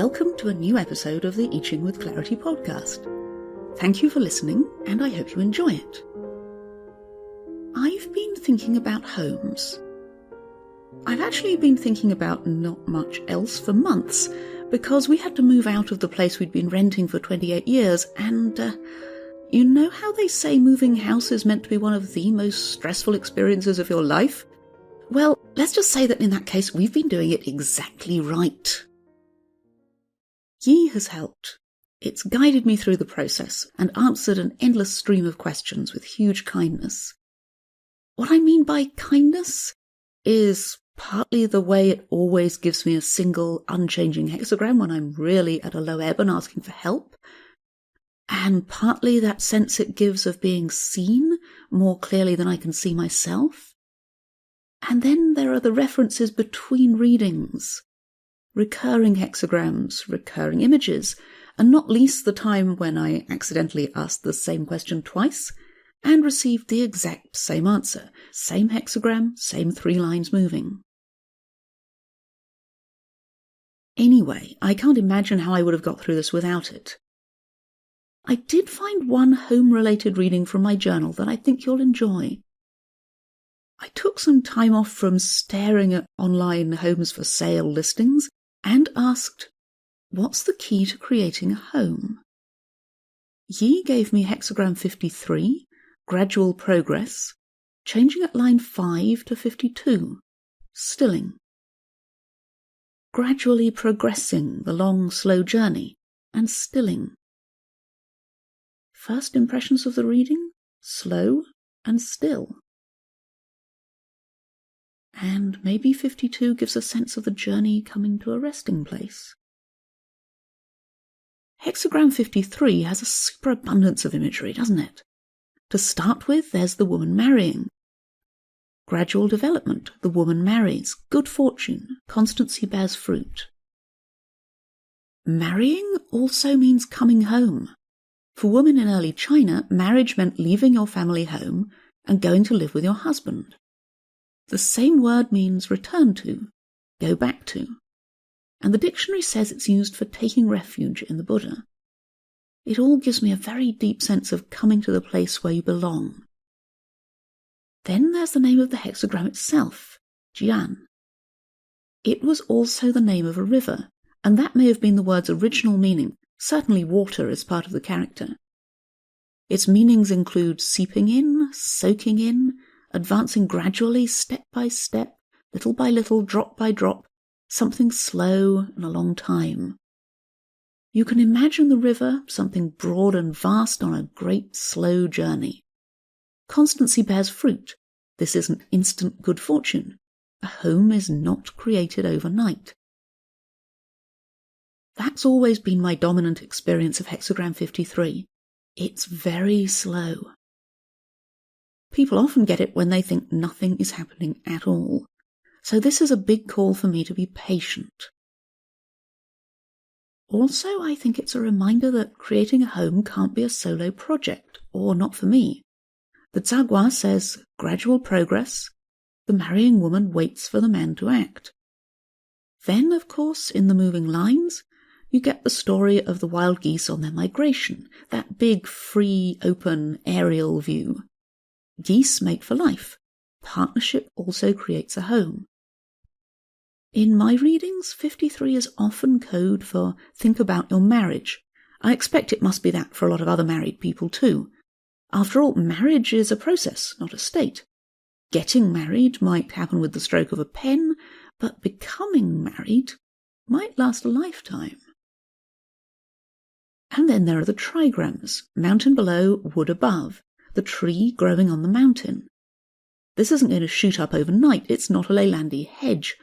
Welcome to a new episode of the Ching with Clarity podcast. Thank you for listening, and I hope you enjoy it. I've been thinking about homes. I've actually been thinking about not much else for months, because we had to move out of the place we'd been renting for 28 years, and you know how they say moving house is meant to be one of the most stressful experiences of your life? Well, let's just say that in that case we've been doing it exactly right. Yi has helped. It's guided me through the process and answered an endless stream of questions with huge kindness. What I mean by kindness is partly the way it always gives me a single, unchanging hexagram when I'm really at a low ebb and asking for help, and partly that sense it gives of being seen more clearly than I can see myself. And then there are the references between readings, recurring hexagrams, recurring images, and not least the time when I accidentally asked the same question twice and received the exact same answer, same hexagram, same 3 lines moving. Anyway, I can't imagine how I would have got through this without it. I did find one home-related reading from my journal that I think you'll enjoy. I took some time off from staring at online homes for sale listings and asked, what's the key to creating a home? Yi gave me hexagram 53, Gradual Progress, changing at line 5 to 52, stilling. Gradually progressing the long, slow journey, and stilling. First impressions of the reading, slow and still. And maybe 52 gives a sense of the journey coming to a resting place. Hexagram 53 has a superabundance of imagery, doesn't it? To start with, there's the woman marrying. Gradual development, the woman marries. Good fortune, constancy bears fruit. Marrying also means coming home. For women in early China, marriage meant leaving your family home and going to live with your husband. The same word means return to, go back to, and the dictionary says it's used for taking refuge in the Buddha. It all gives me a very deep sense of coming to the place where you belong. Then there's the name of the hexagram itself, Jian. It was also the name of a river, and that may have been the word's original meaning. Certainly water is part of the character. Its meanings include seeping in, soaking in, advancing gradually, step by step, little by little, drop by drop, something slow and a long time. You can imagine the river, something broad and vast on a great slow journey. Constancy bears fruit. This isn't instant good fortune. A home is not created overnight. That's always been my dominant experience of hexagram 53. It's very slow. People often get it when they think nothing is happening at all. So this is a big call for me to be patient. Also, I think it's a reminder that creating a home can't be a solo project, or not for me. The Zagua says, gradual progress. The marrying woman waits for the man to act. Then, of course, in the moving lines, you get the story of the wild geese on their migration, that big, free, open, aerial view. Geese mate for life. Partnership also creates a home. In my readings, 53 is often code for think about your marriage. I expect it must be that for a lot of other married people too. After all, marriage is a process, not a state. Getting married might happen with the stroke of a pen, but becoming married might last a lifetime. And then there are the trigrams, mountain below, wood above. The tree growing on the mountain. This isn't going to shoot up overnight, it's not a Leylandy hedge.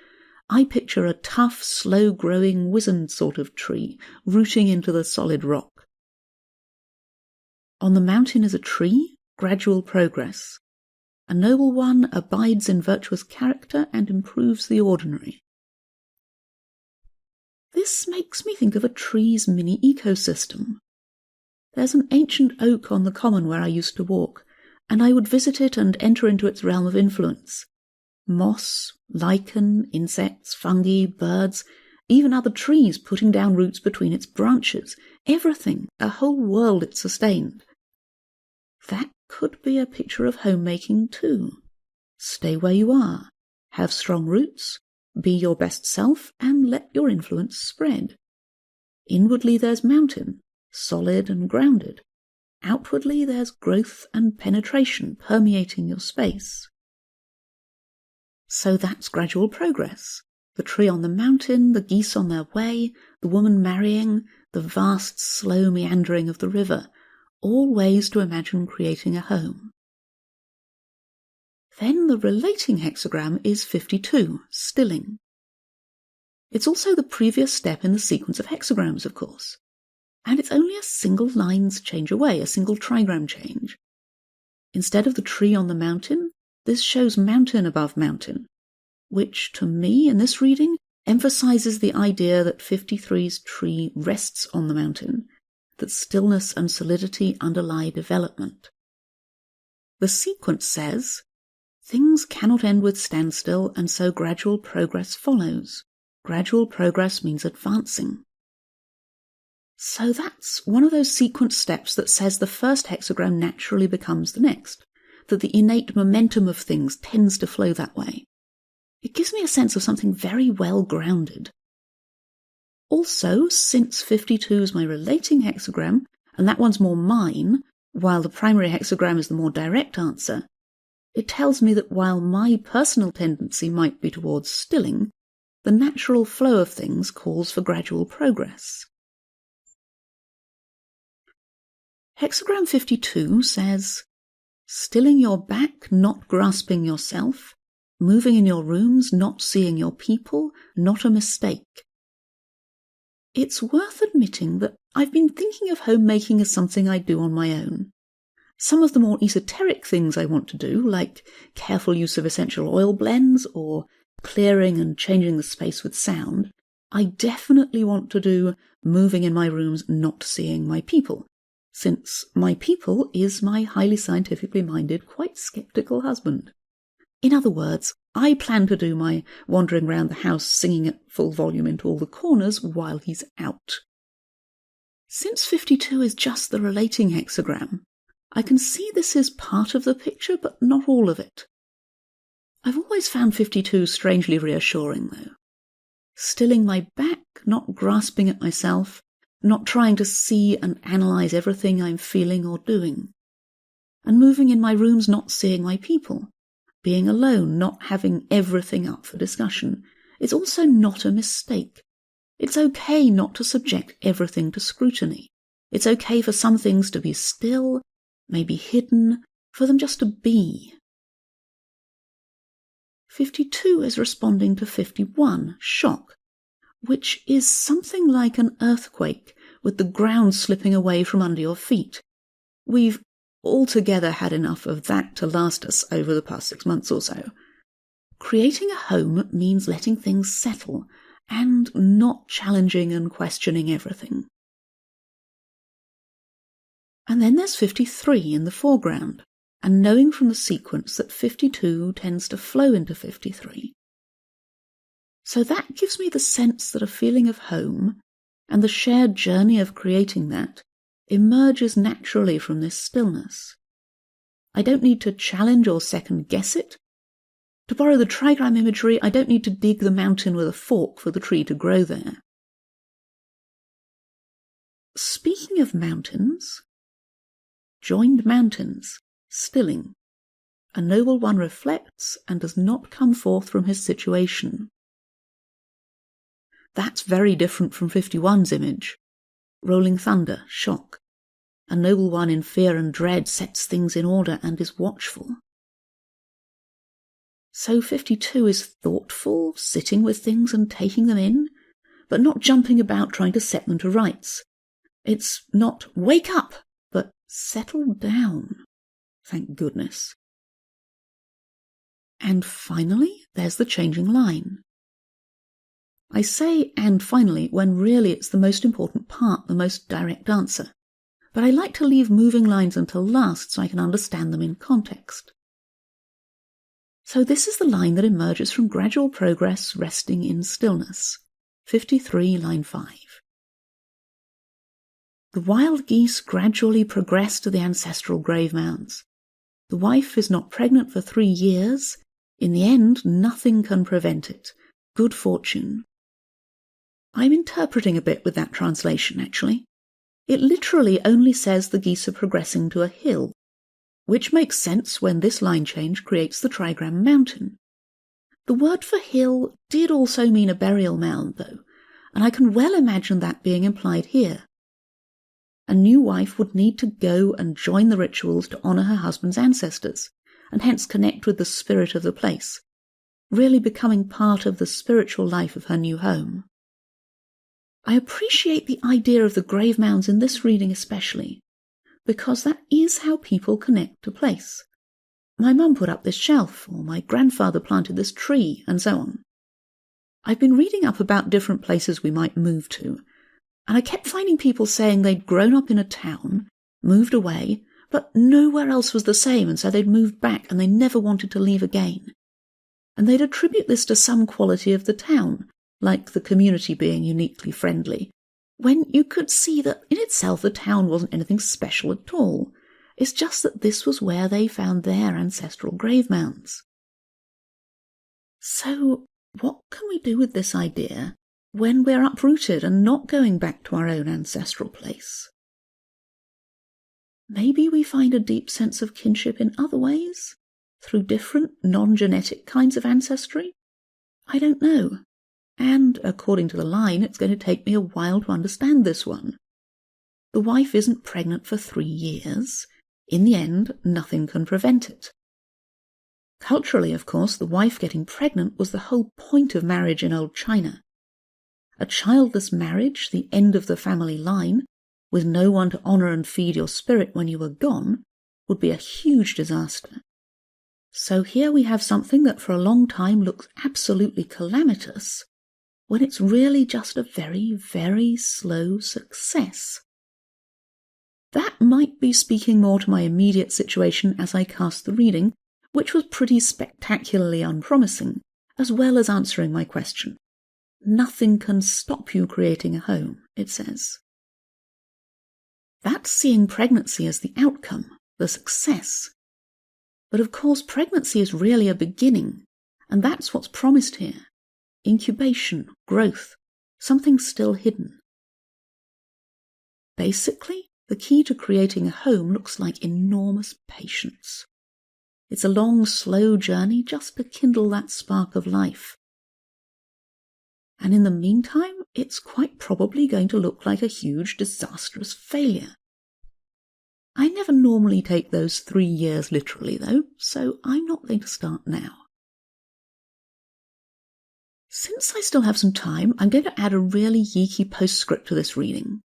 I picture a tough, slow-growing, wizened sort of tree, rooting into the solid rock. On the mountain is a tree, gradual progress. A noble one abides in virtuous character and improves the ordinary. This makes me think of a tree's mini ecosystem. There's an ancient oak on the common where I used to walk, and I would visit it and enter into its realm of influence. Moss, lichen, insects, fungi, birds, even other trees putting down roots between its branches, everything, a whole world it sustained. That could be a picture of homemaking too. Stay where you are, have strong roots, be your best self, and let your influence spread. Inwardly there's mountain, solid and grounded. Outwardly there's growth and penetration permeating your space. So that's gradual progress. The tree on the mountain, the geese on their way, the woman marrying, the vast slow meandering of the river, all ways to imagine creating a home. Then the relating hexagram is 52, stilling. It's also the previous step in the sequence of hexagrams, of course, and it's only a single lines change away, a single trigram change. Instead of the tree on the mountain, this shows mountain above mountain, which, to me, in this reading, emphasizes the idea that 53's tree rests on the mountain, that stillness and solidity underlie development. The sequence says, things cannot end with standstill, and so gradual progress follows. Gradual progress means advancing. So that's one of those sequence steps that says the first hexagram naturally becomes the next, that the innate momentum of things tends to flow that way. It gives me a sense of something very well grounded. Also, since 52 is my relating hexagram, and that one's more mine, while the primary hexagram is the more direct answer, it tells me that while my personal tendency might be towards stilling, the natural flow of things calls for gradual progress. Hexagram 52 says, stilling your back, not grasping yourself, moving in your rooms, not seeing your people, not a mistake. It's worth admitting that I've been thinking of homemaking as something I do on my own. Some of the more esoteric things I want to do, like careful use of essential oil blends or clearing and changing the space with sound, I definitely want to do moving in my rooms, not seeing my people, since my people is my highly scientifically minded, quite sceptical husband. In other words, I plan to do my wandering round the house singing at full volume into all the corners while he's out. Since 52 is just the relating hexagram, I can see this is part of the picture, but not all of it. I've always found 52 strangely reassuring, though. Stilling my back, not grasping at myself, not trying to see and analyse everything I'm feeling or doing. And moving in my rooms, not seeing my people. Being alone, not having everything up for discussion. It's also not a mistake. It's okay not to subject everything to scrutiny. It's okay for some things to be still, maybe hidden, for them just to be. 52 is responding to 51, shock, which is something like an earthquake with the ground slipping away from under your feet. We've altogether had enough of that to last us over the past 6 months or so. Creating a home means letting things settle and not challenging and questioning everything. And then there's 53 in the foreground, and knowing from the sequence that 52 tends to flow into 53. So that gives me the sense that a feeling of home, and the shared journey of creating that, emerges naturally from this stillness. I don't need to challenge or second-guess it. To borrow the trigram imagery, I don't need to dig the mountain with a fork for the tree to grow there. Speaking of mountains, joined mountains, stilling. A noble one reflects and does not come forth from his situation. That's very different from 51's image. Rolling thunder, shock. A noble one in fear and dread sets things in order and is watchful. So 52 is thoughtful, sitting with things and taking them in, but not jumping about trying to set them to rights. It's not wake up, but settle down. Thank goodness. And finally, there's the changing line. I say and finally when really it's the most important part, the most direct answer. But I like to leave moving lines until last so I can understand them in context. So this is the line that emerges from gradual progress resting in stillness. 53, line 5. The wild geese gradually progress to the ancestral grave-mounds. The wife is not pregnant for 3 years. In the end, nothing can prevent it. Good fortune. I'm interpreting a bit with that translation, actually. It literally only says the geese are progressing to a hill, which makes sense when this line change creates the trigram mountain. The word for hill did also mean a burial mound, though, and I can well imagine that being implied here. A new wife would need to go and join the rituals to honour her husband's ancestors, and hence connect with the spirit of the place, really becoming part of the spiritual life of her new home. I appreciate the idea of the grave mounds in this reading especially, because that is how people connect to place. My mum put up this shelf, or my grandfather planted this tree, and so on. I've been reading up about different places we might move to, and I kept finding people saying they'd grown up in a town, moved away, but nowhere else was the same, and so they'd moved back and they never wanted to leave again. And they'd attribute this to some quality of the town, like the community being uniquely friendly, when you could see that in itself the town wasn't anything special at all. It's just that this was where they found their ancestral grave mounds. So, what can we do with this idea when we're uprooted and not going back to our own ancestral place? Maybe we find a deep sense of kinship in other ways, through different non-genetic kinds of ancestry? I don't know. And, according to the line, it's going to take me a while to understand this one. The wife isn't pregnant for 3 years. In the end, nothing can prevent it. Culturally, of course, the wife getting pregnant was the whole point of marriage in old China. A childless marriage, the end of the family line, with no one to honour and feed your spirit when you were gone, would be a huge disaster. So here we have something that for a long time looks absolutely calamitous, when it's really just a very, very slow success. That might be speaking more to my immediate situation as I cast the reading, which was pretty spectacularly unpromising, as well as answering my question. Nothing can stop you creating a home, it says. That's seeing pregnancy as the outcome, the success. But of course pregnancy is really a beginning, and that's what's promised here. Incubation, growth, something still hidden. Basically, the key to creating a home looks like enormous patience. It's a long, slow journey just to kindle that spark of life. And in the meantime, it's quite probably going to look like a huge, disastrous failure. I never normally take those 3 years literally, though, so I'm not going to start now. Since I still have some time, I'm going to add a really geeky postscript to this reading.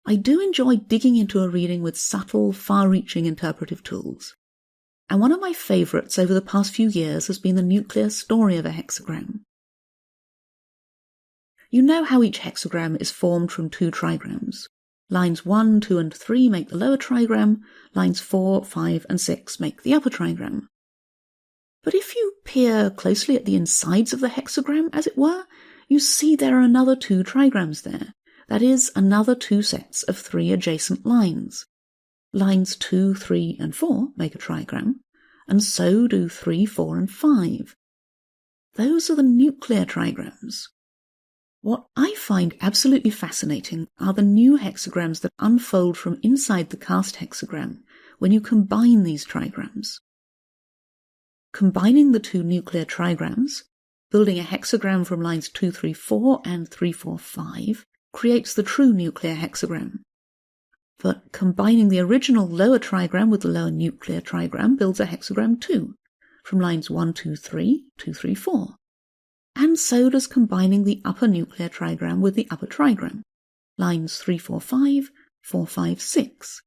I do enjoy digging into a reading with subtle, far-reaching interpretive tools, and one of my favourites over the past few years has been the nuclear story of a hexagram. You know how each hexagram is formed from 2 trigrams. Lines 1, 2 and 3 make the lower trigram, lines 4, 5 and 6 make the upper trigram. But if you peer closely at the insides of the hexagram, as it were, you see there are another 2 trigrams there. That is, another 2 sets of 3 adjacent lines. Lines 2, 3 and 4 make a trigram, and so do 3, 4 and 5. Those are the nuclear trigrams. What I find absolutely fascinating are the new hexagrams that unfold from inside the cast hexagram when you combine these trigrams. Combining the 2 nuclear trigrams, building a hexagram from lines 2, 3, 4 and 3, 4, 5, creates the true nuclear hexagram. But combining the original lower trigram with the lower nuclear trigram builds a hexagram too, from lines 1, 2, 3, 2, 3, 4. And so does combining the upper nuclear trigram with the upper trigram, lines 3, 4, 5, 4, 5, 6.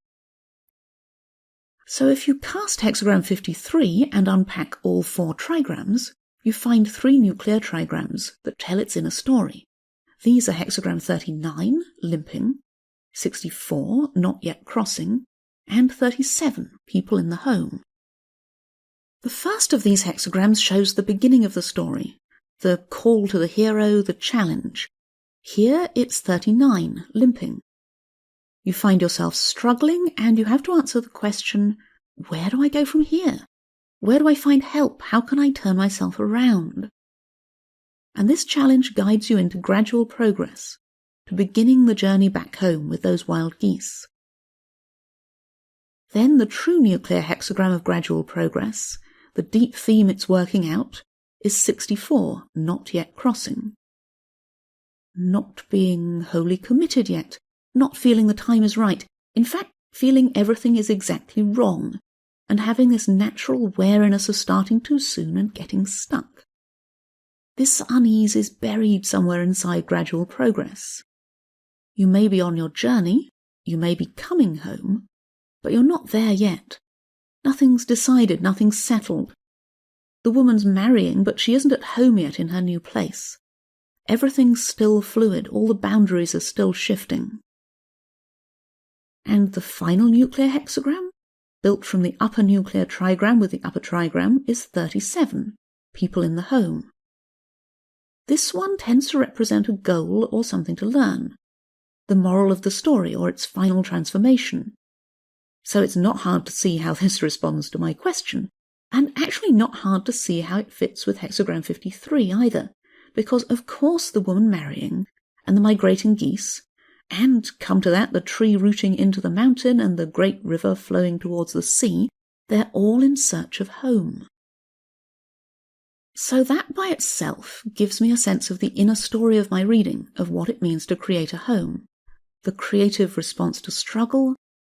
So if you cast hexagram 53 and unpack all 4 trigrams, you find 3 nuclear trigrams that tell its inner story. These are hexagram 39, limping, 64, not yet crossing, and 37, people in the home. The first of these hexagrams shows the beginning of the story, the call to the hero, the challenge, Here it's 39, limping. You find yourself struggling and you have to answer the question, where do I go from here? Where do I find help? How can I turn myself around? And this challenge guides you into gradual progress, to beginning the journey back home with those wild geese. Then the true nuclear hexagram of gradual progress, the deep theme it's working out, is 64, not yet crossing. Not being wholly committed yet, not feeling the time is right, in fact, feeling everything is exactly wrong, and having this natural wariness of starting too soon and getting stuck. This unease is buried somewhere inside gradual progress. You may be on your journey, you may be coming home, but you're not there yet. Nothing's decided, nothing's settled. The woman's marrying, but she isn't at home yet in her new place. Everything's still fluid, all the boundaries are still shifting. And the final nuclear hexagram, built from the upper nuclear trigram with the upper trigram, is 37, people in the home. This one tends to represent a goal or something to learn, the moral of the story or its final transformation. So it's not hard to see how this responds to my question, and actually not hard to see how it fits with hexagram 53 either, because of course the woman marrying, and the migrating geese, and, come to that, the tree rooting into the mountain and the great river flowing towards the sea, they're all in search of home. So that by itself gives me a sense of the inner story of my reading, of what it means to create a home, the creative response to struggle,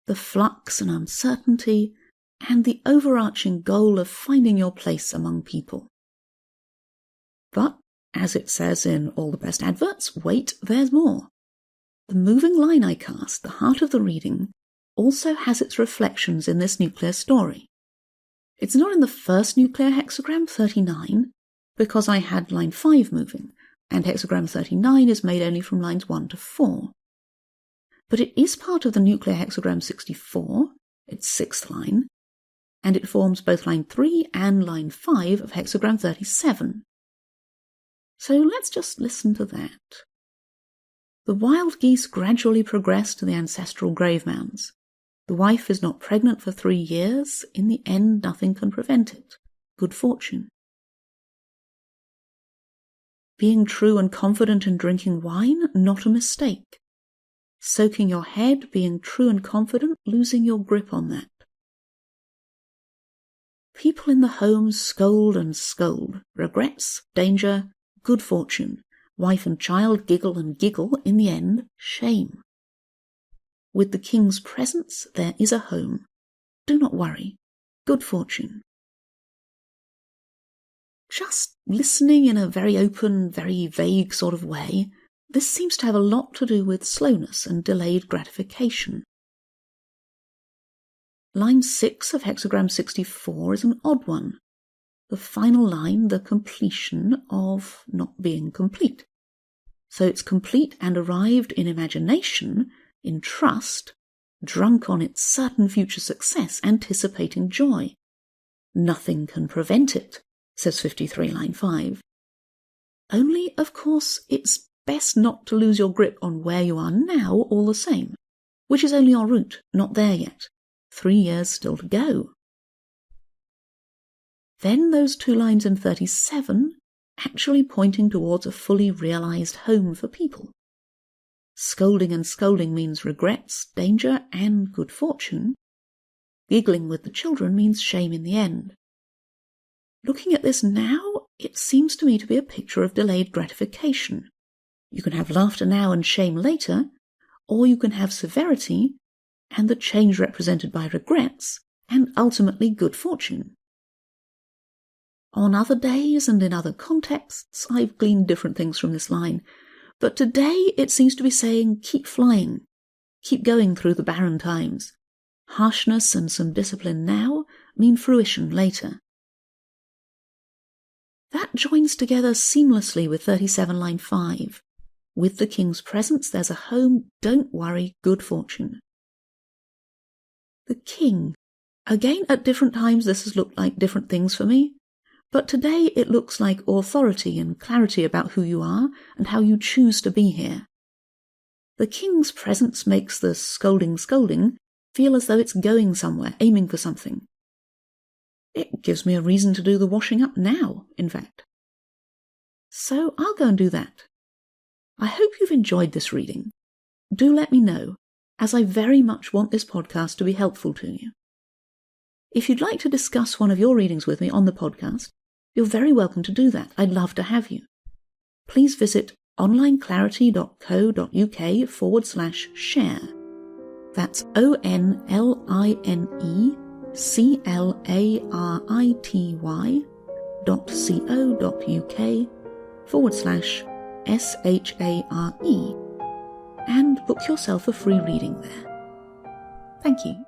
the flux and uncertainty, and the overarching goal of finding your place among people. But, as it says in all the best adverts, wait, there's more. The moving line I cast, the heart of the reading, also has its reflections in this nuclear story. It's not in the first nuclear hexagram, 39, because I had line 5 moving, and hexagram 39 is made only from lines 1 to 4. But it is part of the nuclear hexagram 64, its 6th line, and it forms both line 3 and line 5 of hexagram 37. So let's just listen to that. The wild geese gradually progress to the ancestral grave-mounds. The wife is not pregnant for 3 years. In the end, nothing can prevent it. Good fortune. Being true and confident in drinking wine, not a mistake. Soaking your head, being true and confident, losing your grip on that. People in the home scold and scold. Regrets, danger, good fortune. Wife and child giggle and giggle, in the end, shame. With the king's presence, there is a home. Do not worry. Good fortune. Just listening in a very open, very vague sort of way, this seems to have a lot to do with slowness and delayed gratification. Line 6 of hexagram 64 is an odd one. The final line, the completion of not being complete. So it's complete and arrived in imagination, in trust, drunk on its certain future success, anticipating joy. Nothing can prevent it, says 53 line 5. Only, of course, it's best not to lose your grip on where you are now all the same, which is only en route, not there yet. 3 years still to go. Then those 2 lines in 37 actually pointing towards a fully realized home for people. Scolding and scolding means regrets, danger, and good fortune. Giggling with the children means shame in the end. Looking at this now, it seems to me to be a picture of delayed gratification. You can have laughter now and shame later, or you can have severity and the change represented by regrets, and ultimately good fortune. On other days and in other contexts, I've gleaned different things from this line, but today it seems to be saying keep flying, keep going through the barren times. Harshness and some discipline now mean fruition later. That joins together seamlessly with 37 line 5. With the king's presence there's a home, don't worry, good fortune. The king. Again, at different times this has looked like different things for me, But today it looks like authority and clarity about who you are and how you choose to be here. The king's presence makes the scolding feel as though it's going somewhere, aiming for something. It gives me a reason to do the washing up now, in fact. So I'll go and do that. I hope you've enjoyed this reading. Do let me know, as I very much want this podcast to be helpful to you. If you'd like to discuss one of your readings with me on the podcast, you're very welcome to do that. I'd love to have you. Please visit onlineclarity.co.uk/share. That's onlineclarity.co.uk/SHARE and book yourself a free reading there. Thank you.